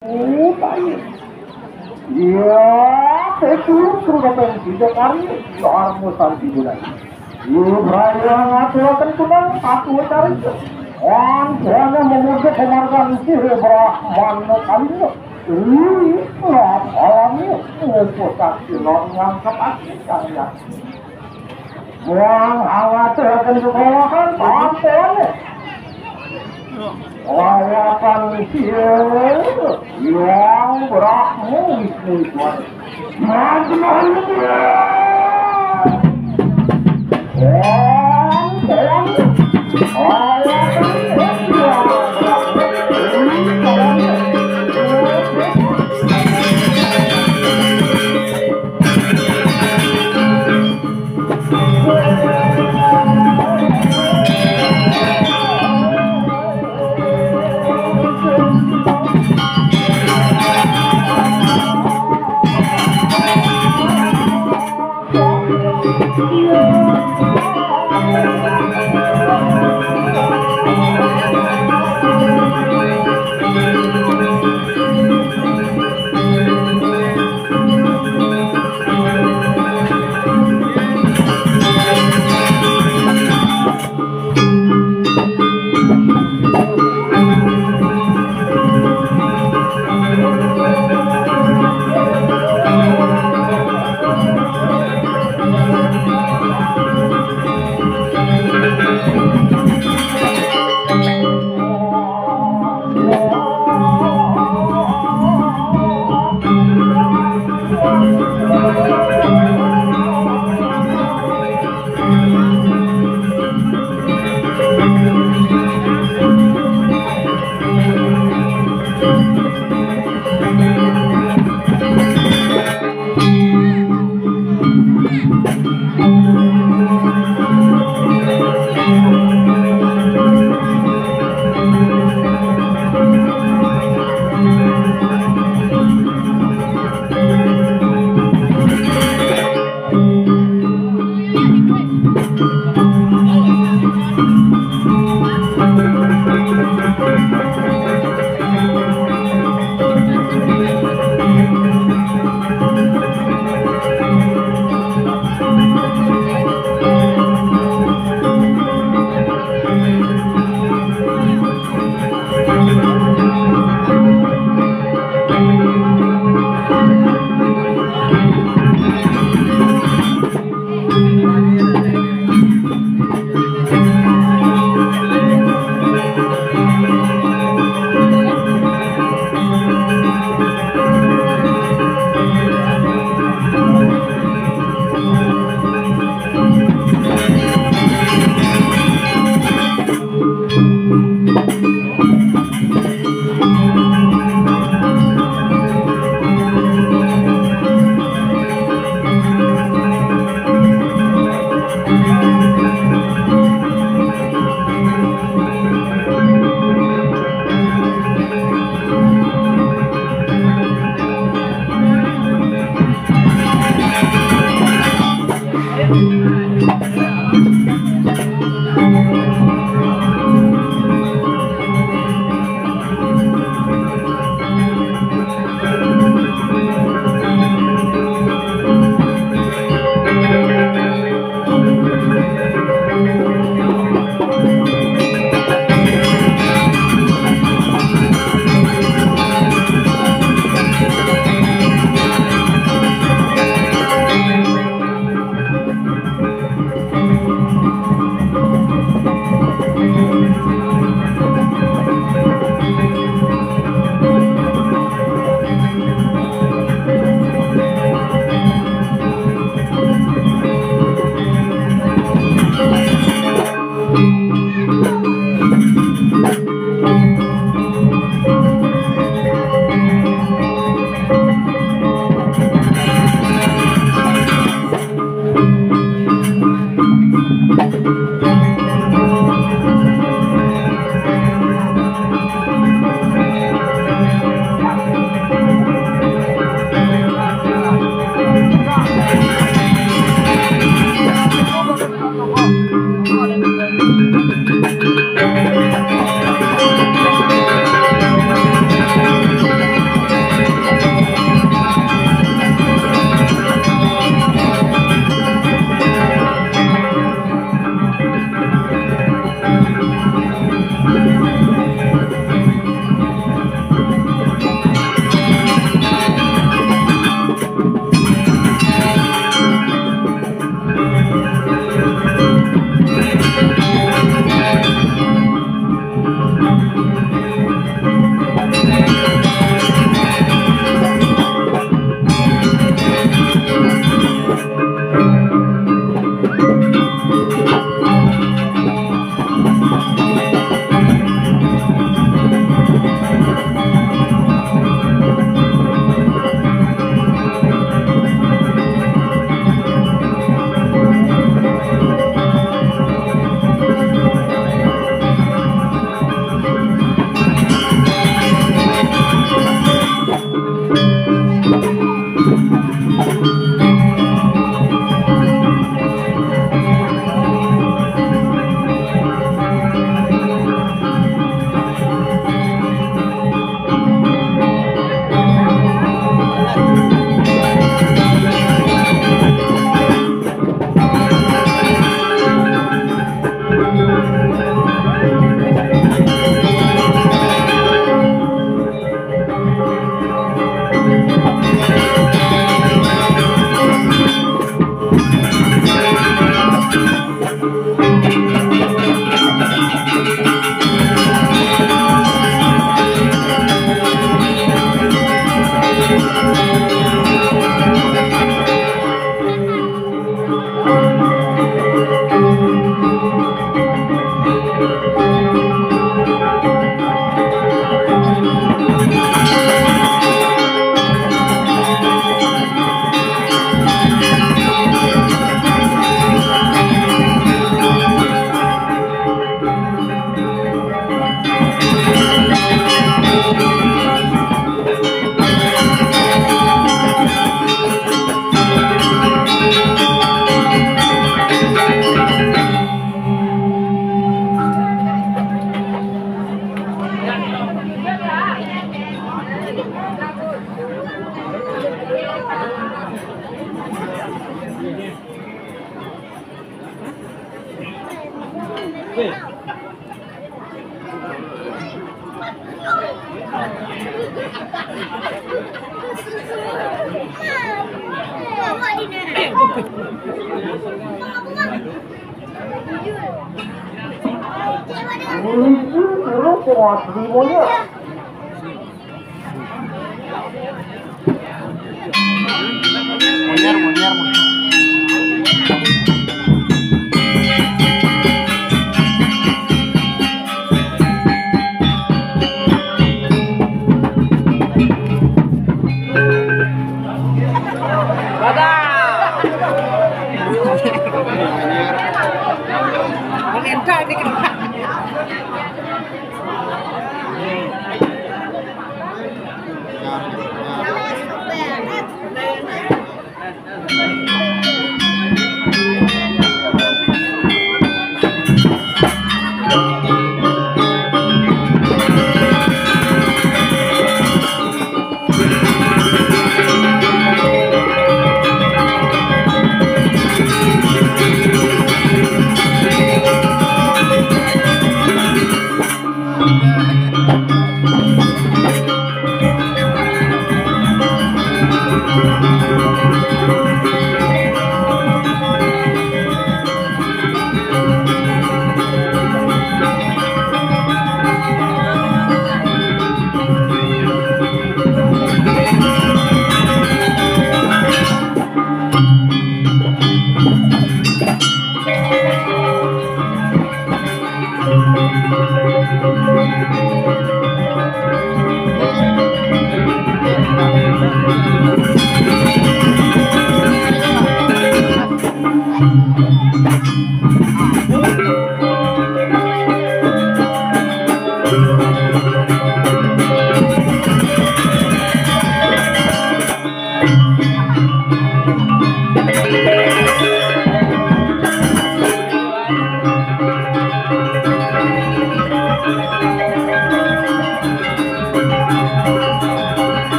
Tayo. Ya, justru kata yang tidak kali orang musal dimulai. Beraya ngaturan kunang satu cari. Orang memuja kemargan sihir Brahman kalinya. Alamnya posasi yang kepastiannya. Orang ngaturan sekolahan pantai. Layakan sihir yang berakmu Wisnu Tuhan. Magnan dia.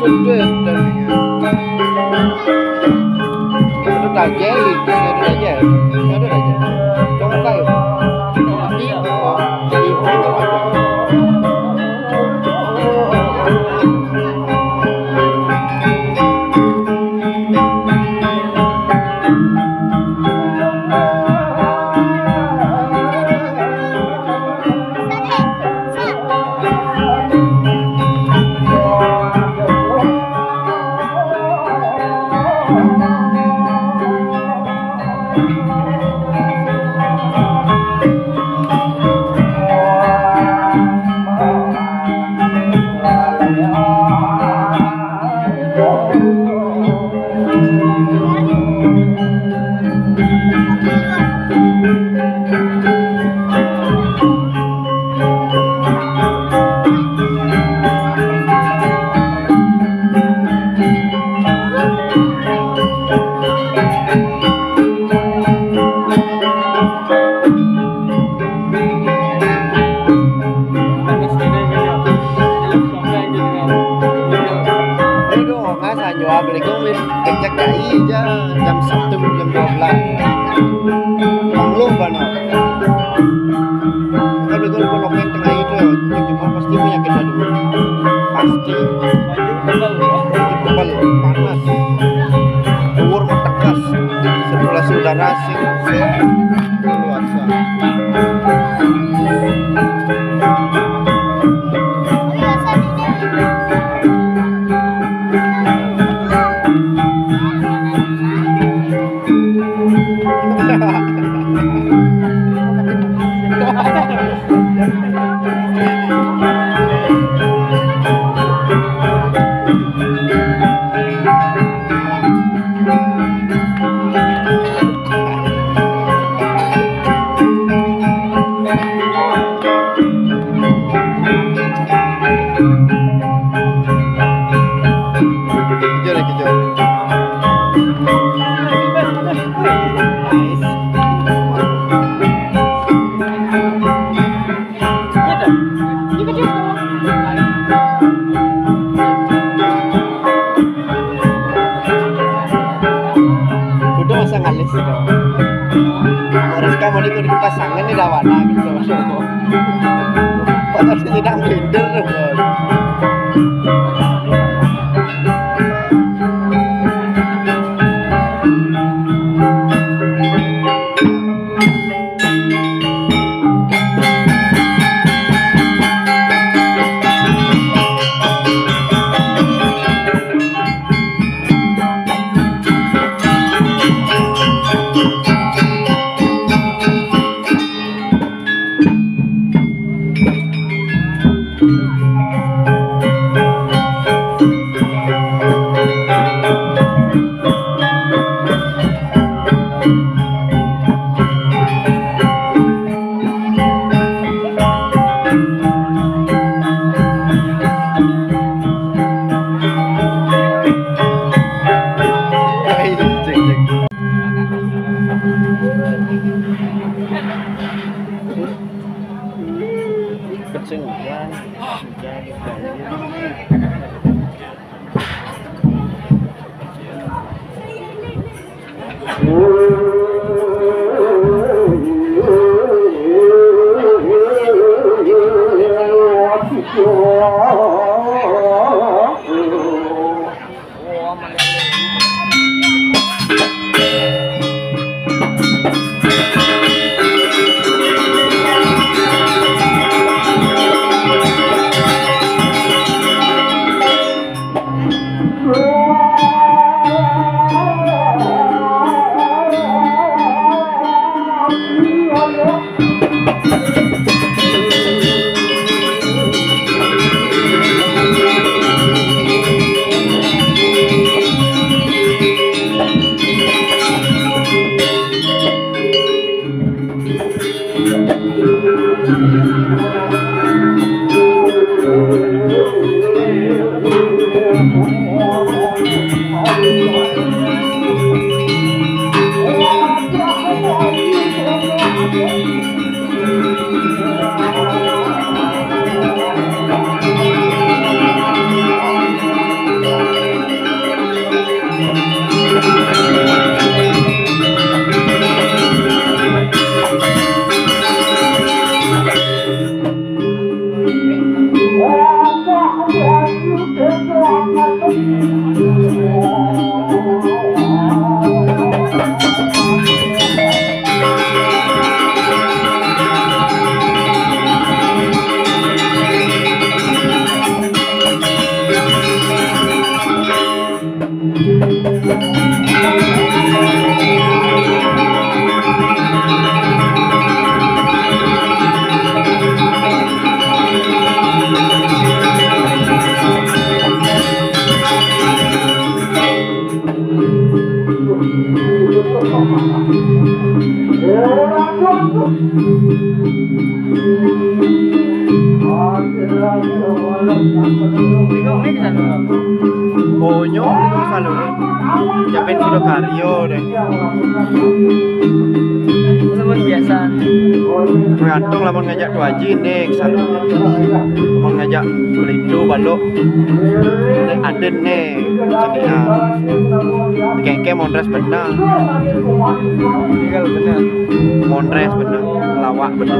Pedes dagingnya. Itu tajel, itu aja. Ada aja. Coba kayu. Jadi itu aja. Jam 1 jam 12 Panglong bana kalau betul ponok yang tengah itu cuma pasti penyakit dulu pasti tebal panas luar tegas sirkulasi udara sing luasa. Mereka mau ikut pasangan di dawana gitu. Padahal tidak minder. Bonyo itu selalu Japin kilo kalio deh. Telepon biasa. Tergantung lah mau ngajak tuh Haji nih selalu. Mau ngajak belidu balok. Aden nih ceria. Kengke mondres benar. Tinggal benar. Mondres benar. Lawak benar.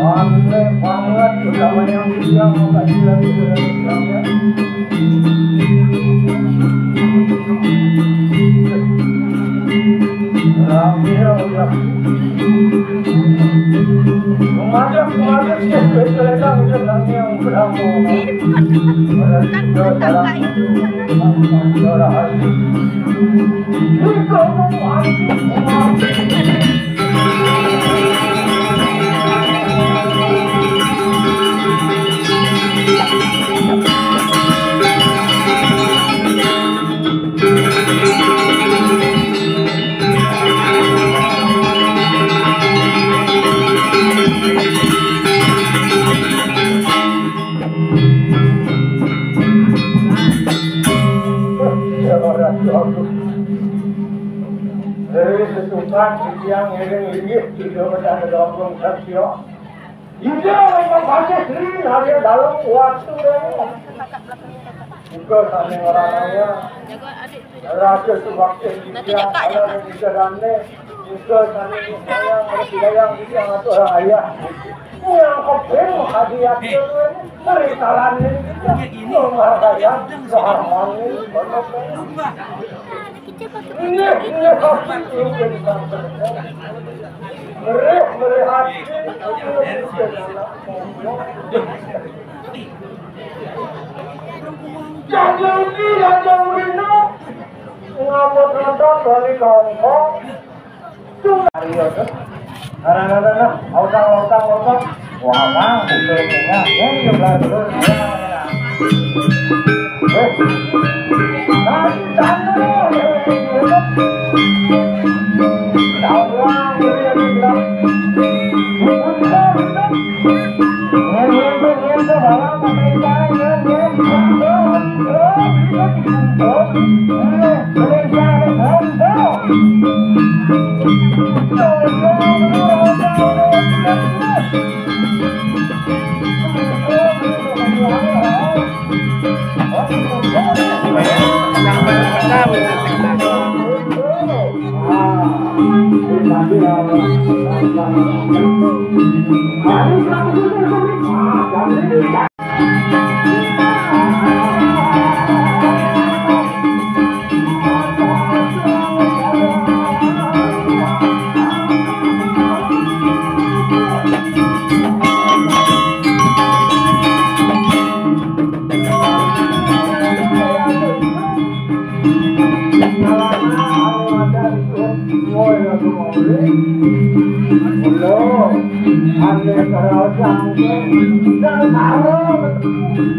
Aneh banget sama yang bilang mau kasih lagi bilangnya. Udah. Kemarin sih betul-betul bilangnya udah mau. Bukan tetangga itu. Sesukan yang iring-iring tidak ada dalam sasio. Itu memang pasti sering hari dalam waktu yang juga sama orangnya. Rasa waktu dia ada di jalannya juga sama saya yang dia atau orang ayah. Yang kopeng hadiah itu perikalan ini menghargai keharmoni ini kopeng jadi sampai melihat yang ini ngabut nonton dari Hongkong Otang. Wah, bang, bukannya ini betul.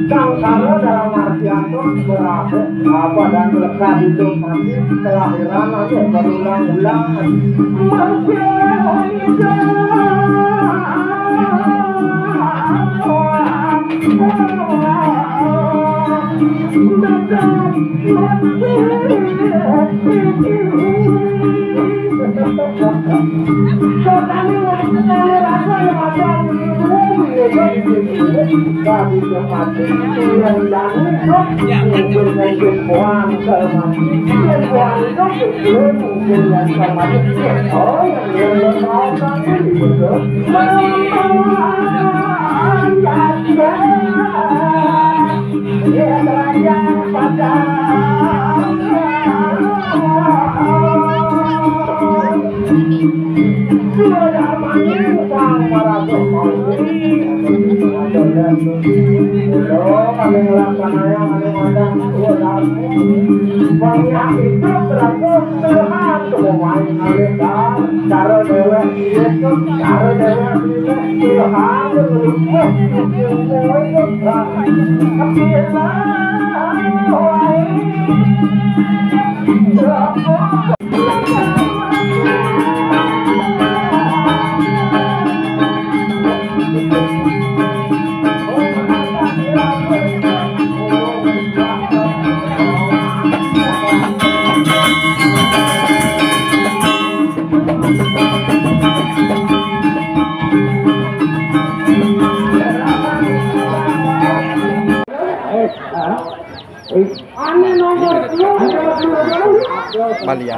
Sangkara dalam artian itu berapa dan lekat hidup mati kelahiran aja berulang-ulang Balian.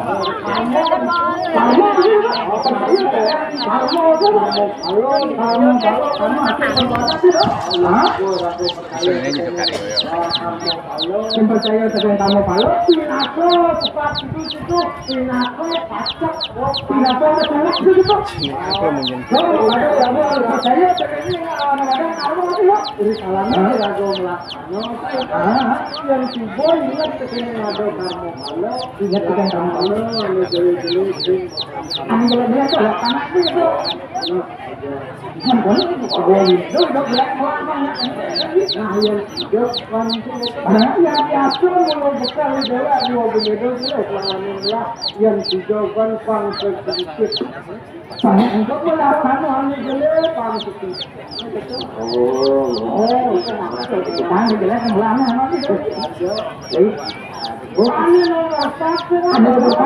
Ini juga kari yo. Percaya dengan kamu kalau pinako cepat itu pinako pacak pinako salah itu. Aku mungkin. Percaya dengan orang-orang kamu itu ya. Ini salahnya lagu melaksano. Yang si boy ingat kesini ngado kamu kalau ingat dengan kamu kalau jadi ambil dia tuh laksana itu. Yang diatur mulai bekal adalah dua begitu yang dijauhkan pangsa sedikit. Saya untuk melakukan hal ini pangsa sedikit. Oh, kita jelas belakang itu. Bukannya nomor satu ada berapa?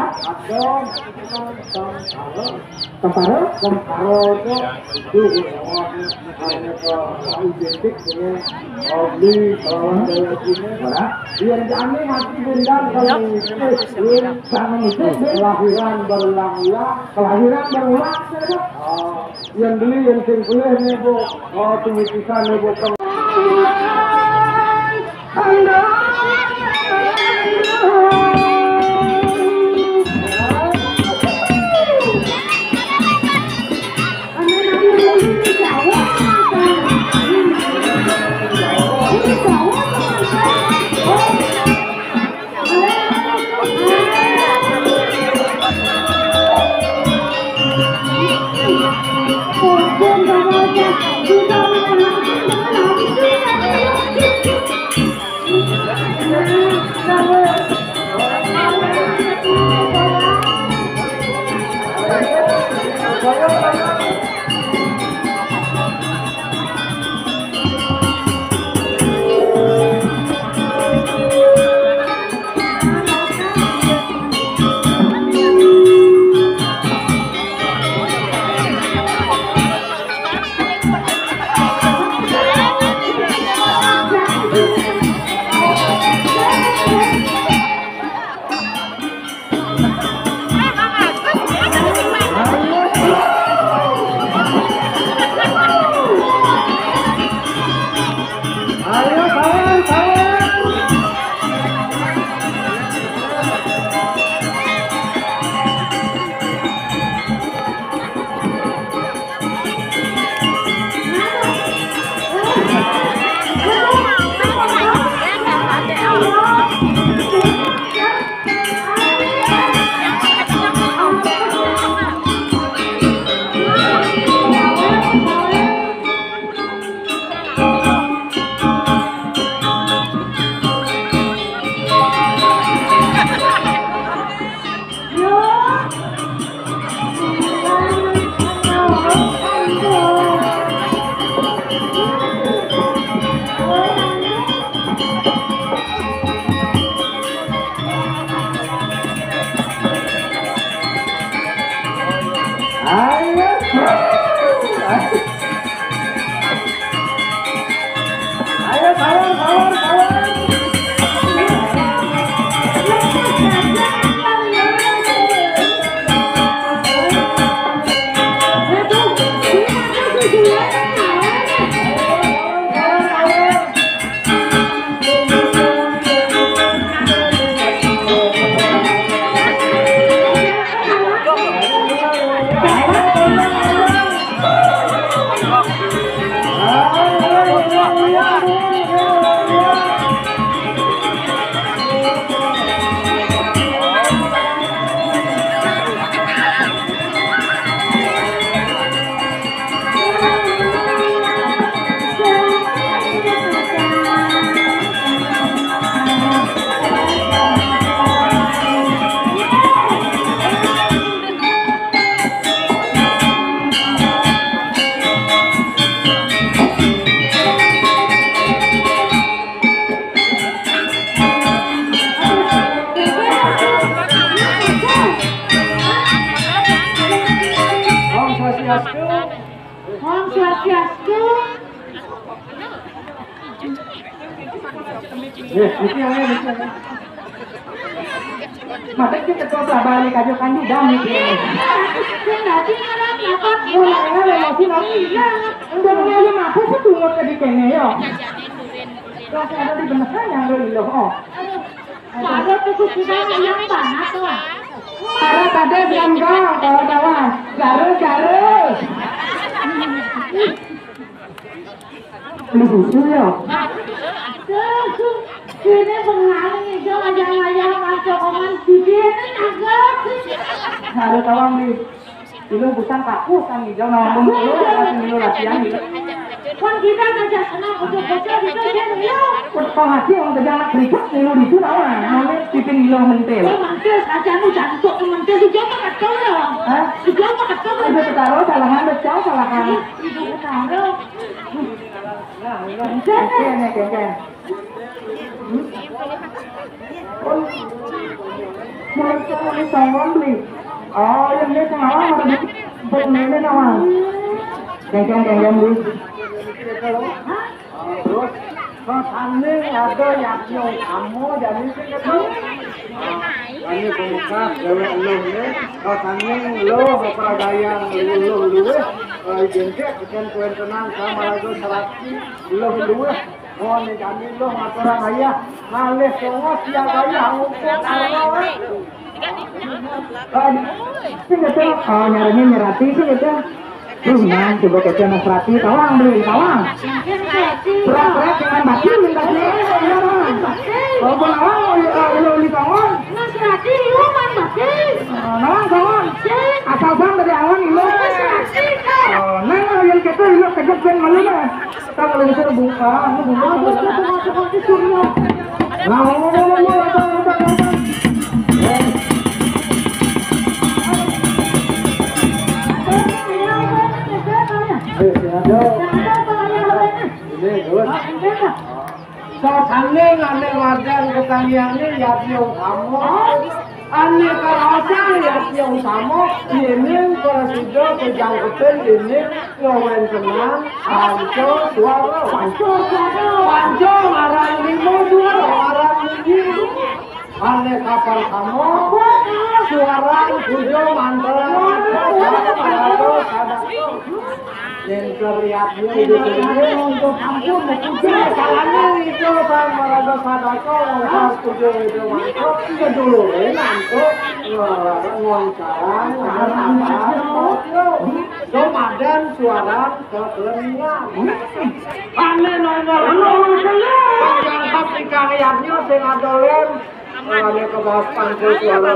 Temparo itu identik dengan hobi lawan dari sini. Yang kami masih bundang kalau sama itu kelahiran berulang-ulang, yang beli yang singkuleh nih bu, tunggu kisah nih bu. Swastiastu. Om Swastiastu. Itu yang ini. Masa kita coba balik aja kan di dami ini. Nanti orang dapat Mulai masih lagi. Udah mulai mampu sih tunggu tadi kene ya. Kalau ada di beneran yang lo oh. Kalau tuh kita yang banget tuh. Para tadi bilang kalau kawan, garu. Lu butuh ya? Ini pengaruh itu aja masuk oman sini agak. Ada kawan di itu bukan kaku kan hijau ngomong dulu masih dulu latihan gitu. Kan kita ngajak senang untuk bocor itu dia dulu. Penghasi yang kerja anak berikut dulu di sana namanya tipin hilo mentel. Mantes aja nu jantung mantes itu jangan kacau ya. Hah? Jangan kacau. Itu taruh salahan becau salahan. Itu taruh. Nah, ini kengkeng. Mulai songong beli. Oh, yang ini pengawal ada di awal. Kengkeng beli. Terus sana ada yang kamu jadi itu. Ini pemuka dewe lo ni. Sana lo peragaya lo dulu. Identik dengan kuen tenang sama lagu serati lo dulu. Oh ni kami lo masalah ayah. Malih semua siang ayah untuk arwah. Sini tu, oh nyarinya nyerati sini tu. Nah, coba kecil nasrati, tawang beli, tawang. Berat-berat dengan batu minta dia. Oh, tawang, uli tawang. Nasrati lu man bati. Tawang, tawang. Asal bang dari awan ilu. Oh, nah yang kita ilu kejap kan malu lah. Kita kalau bisa buka, buka. Ane wajan ketangiannya ya yang kamu, ane kerasa ya yang kamu, ini kerasido kejangkutan ini lawan tenang, panco marang limo dua marang limo, ane kapal kamu, suara tujuh mantra, yang terlihatnya itu untuk ampun mengucap salahnya itu sama ada sadako untuk tujuh itu masuk ke dulu nanti ngoncaran Ramadan suara ke telinga ane nongol yang Afrika ayatnya sing adolem ane ke bawah panggil suara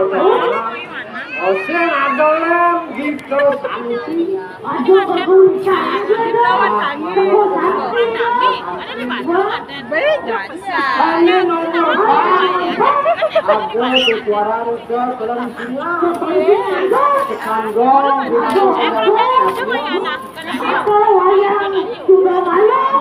sing adolem gitu sanksi Aduh berguncang juga. ane nongol ada suara ke telinga sekanggong Apa wayang sudah malam?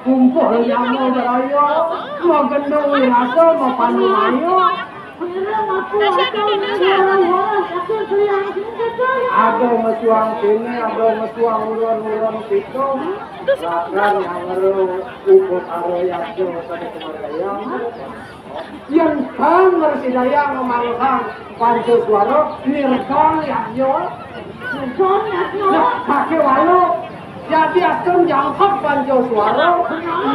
kumpul yang mau beraya mau gendong rasa mau panu ayo ada mesuang sini ada mesuang urun situ bahkan yang ukut yang jauh tadi kemerayang yang sangat tidak memalkan pancu suara nirkon yang jauh pakai walau jadi akan jangkap panjang suara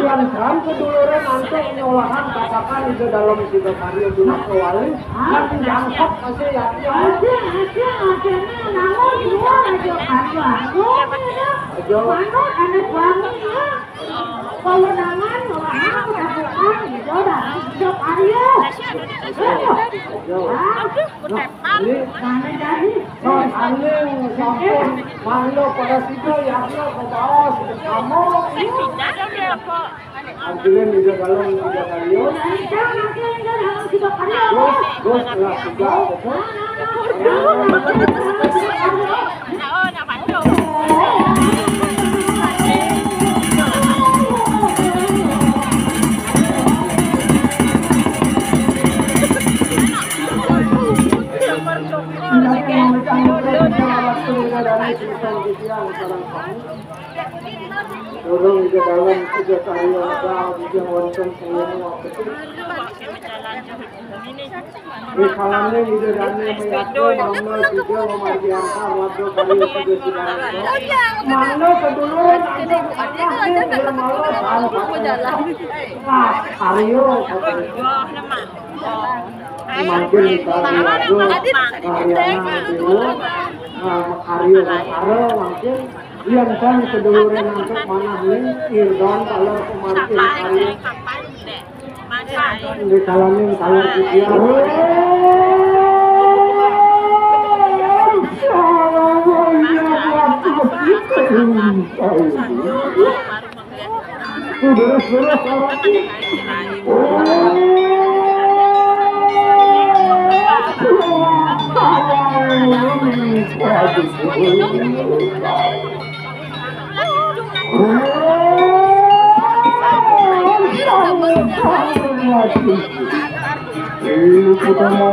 yang kan keduluran nanti nyolahan katakan itu dalam tiga karya guna kewali dan jangkap masih ya namun dua aja kalau nangan orang lakukan itu dah hidup Arya jadi aneh sampun malu pada situ ya ke bawah kamu Angkilen di dalam tiga kali. Terus setelah tiga Dorong ke dalam tiga kali ada juga wonten semua betul. Di kalangan di dalamnya meyakinkan nama juga memargiankan waktu kali itu sudah. Mana keduluan ada Nah, Aryo mungkin misalnya waktu Ariana itu Aryo mungkin yang kan keduluran untuk mana ini Irdon kalau kemarin Aryo di kalangan kalau dia kita mau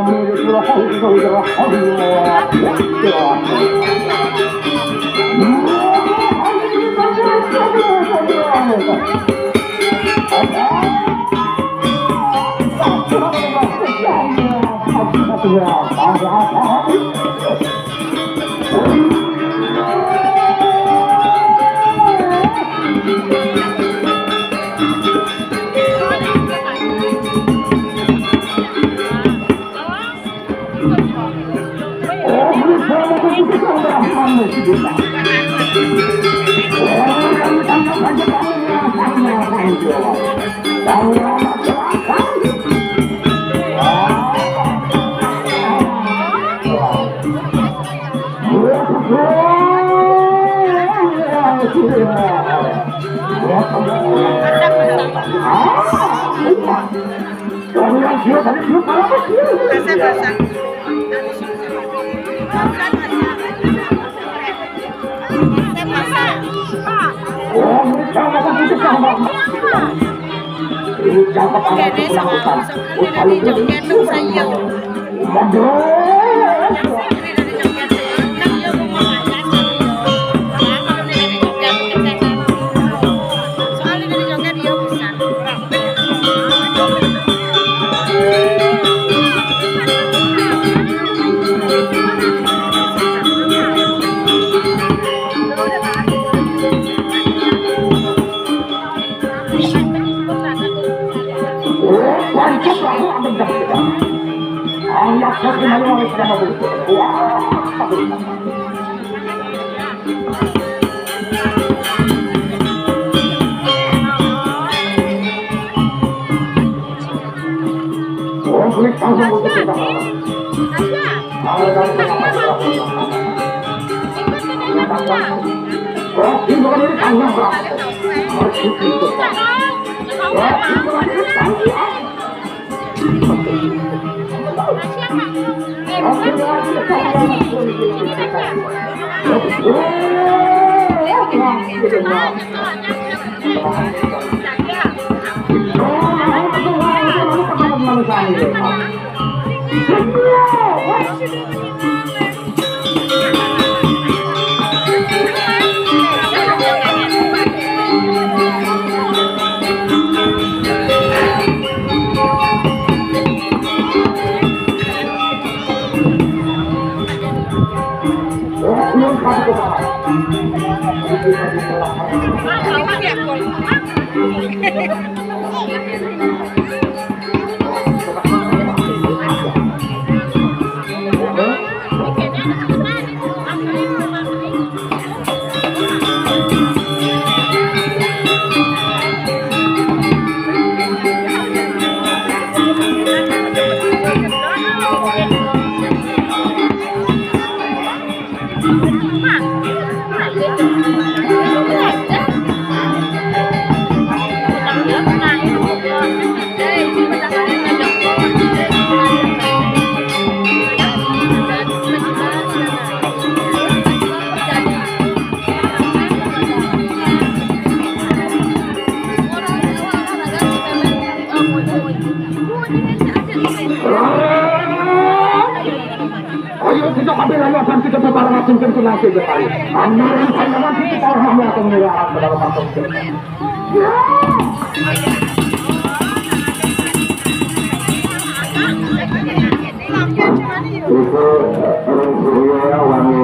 Ayo kita ambil alasan kita berbara sungkem ke nasi berkali. Ambil alasan kita orang yang akan mengarah ke dalam kantong kita. Itu ya wangi.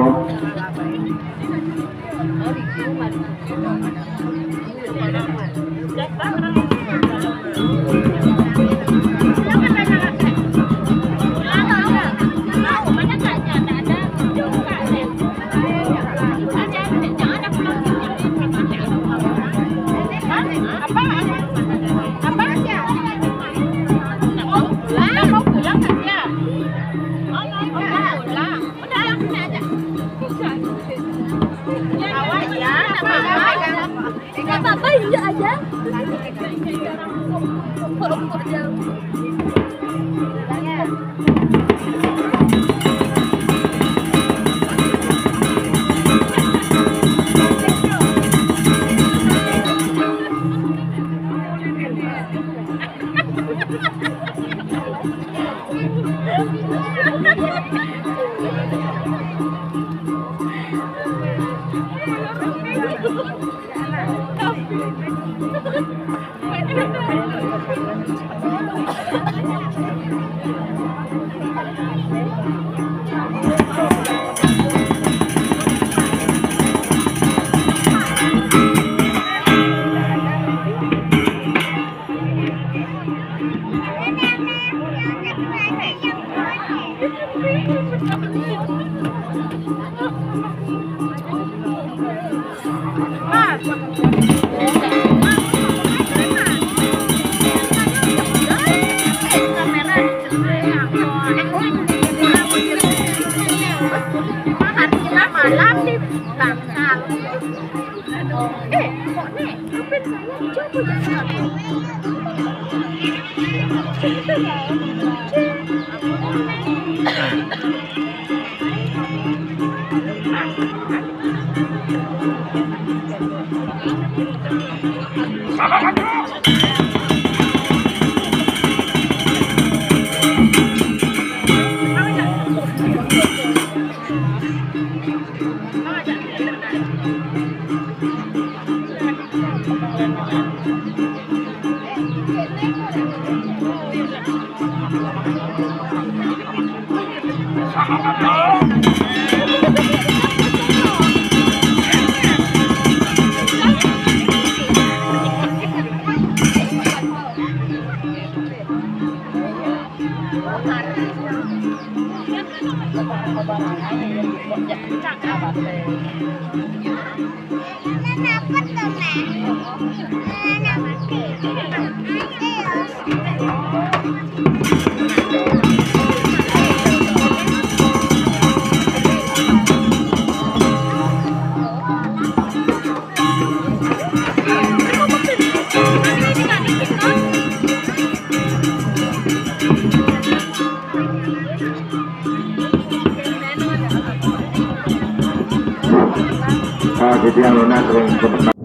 Jadi yang lunas sering